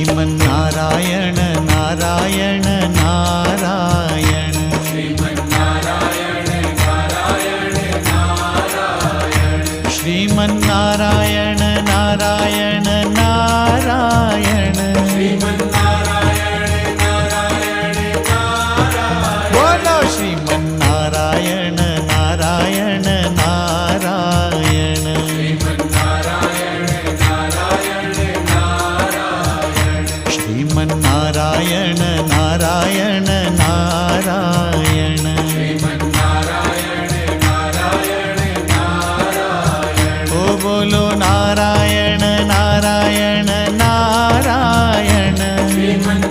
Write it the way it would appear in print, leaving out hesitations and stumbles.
श्रीमन्नारायण नारायण नारायण श्रीमन्नारायण नारायण नारायण श्रीमन्नारायण नारायण नारायण श्रीमन्नारायण नारायण नारायण बोलो श्रीमन्नारायण नारायण नारायण श्रीमन्नारायण नारायण नारायण श्रीमन्नारायण नारायण नारायण श्रीमन्नारायण नारायण नारायण ओ बोलो नारायण नारायण नारायण श्रीमन्नारायण